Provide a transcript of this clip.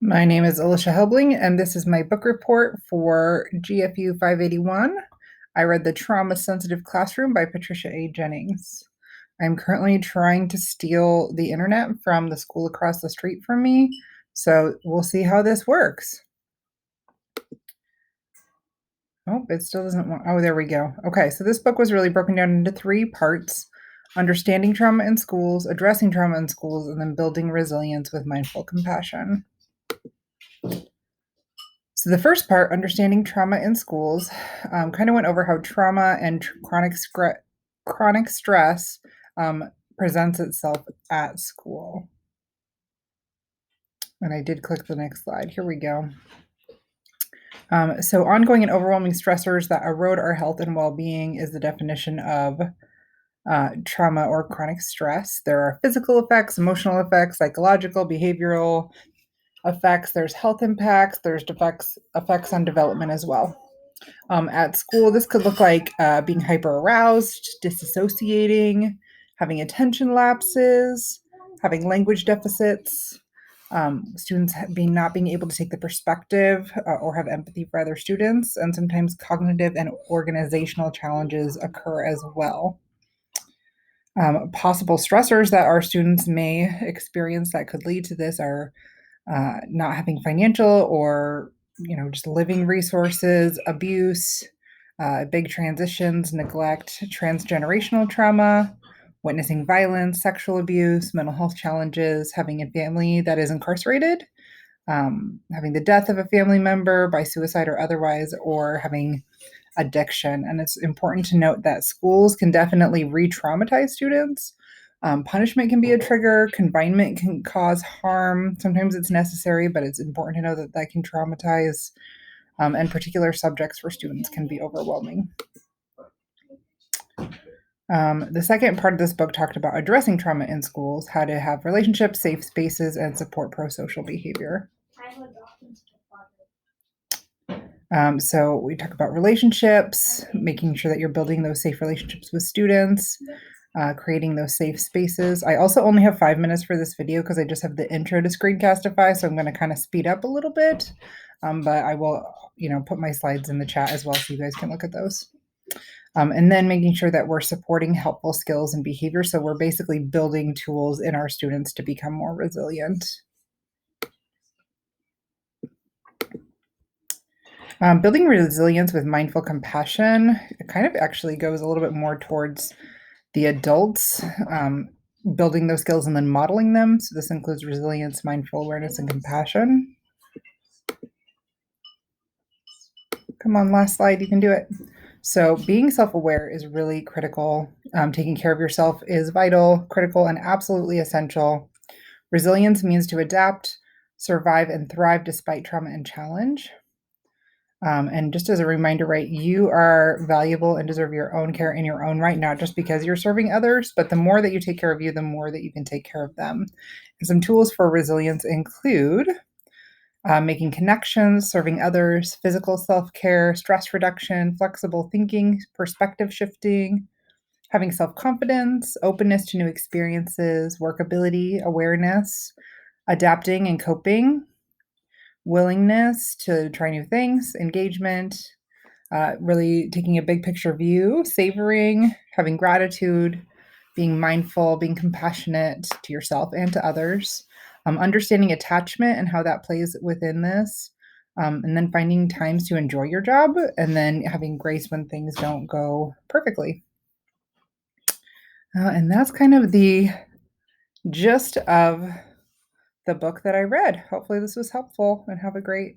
My name is Alicia Helbling, and this is my book report for GFU 581. I read The Trauma Sensitive Classroom by Patricia A. Jennings. I'm currently trying to steal the internet from the school across the street from me, so we'll see how this works. Oh, it still doesn't want. Oh, there we go. Okay, so this book was really broken down into 3 parts: understanding trauma in schools, addressing trauma in schools, and then building resilience with mindful compassion. So the first part, understanding trauma in schools, kind of went over how trauma and chronic stress presents itself at school. And I did click the next slide. Here we go. So ongoing and overwhelming stressors that erode our health and well-being is the definition of trauma or chronic stress. There are physical effects, emotional effects, psychological, behavioral effects. There's health impacts. There's effects on development as well. At school, this could look like being hyper aroused, disassociating, having attention lapses, having language deficits, students not being able to take the perspective or have empathy for other students, and sometimes cognitive and organizational challenges occur as well. Possible stressors that our students may experience that could lead to this are not having financial or just living resources, abuse, big transitions, neglect, transgenerational trauma, witnessing violence, sexual abuse, mental health challenges, having a family that is incarcerated, having the death of a family member by suicide or otherwise, or having addiction. And it's important to note that schools can definitely re-traumatize students. Punishment can be a trigger. Confinement can cause harm. Sometimes it's necessary, but it's important to know that that can traumatize, and particular subjects for students can be overwhelming. The second part of this book talked about addressing trauma in schools, how to have relationships, safe spaces, and support pro-social behavior. So we talk about relationships, making sure that you're building those safe relationships with students, creating those safe spaces. I also only have 5 minutes for this video because I just have the intro to Screencastify, so I'm going to kind of speed up a little bit, but I will, put my slides in the chat as well so you guys can look at those. And then making sure that we're supporting helpful skills and behavior, so we're basically building tools in our students to become more resilient. Building resilience with mindful compassion, it kind of actually goes a little bit more towards the adults, building those skills and then modeling them. So this includes resilience, mindful awareness, and compassion. Come on, last slide, you can do it. So being self-aware is really critical. Taking care of yourself is vital, critical, and absolutely essential. Resilience means to adapt, survive, and thrive despite trauma and challenge. And just as a reminder, right, you are valuable and deserve your own care in your own right, not just because you're serving others, but the more that you take care of you, the more that you can take care of them. And some tools for resilience include making connections, serving others, physical self-care, stress reduction, flexible thinking, perspective shifting, having self-confidence, openness to new experiences, workability, awareness, adapting and coping, willingness to try new things, engagement, really taking a big picture view, savoring, having gratitude, being mindful, being compassionate to yourself and to others, understanding attachment and how that plays within this, and then finding times to enjoy your job, and then having grace when things don't go perfectly. And that's kind of the gist of the book that I read. Hopefully this was helpful, and have a great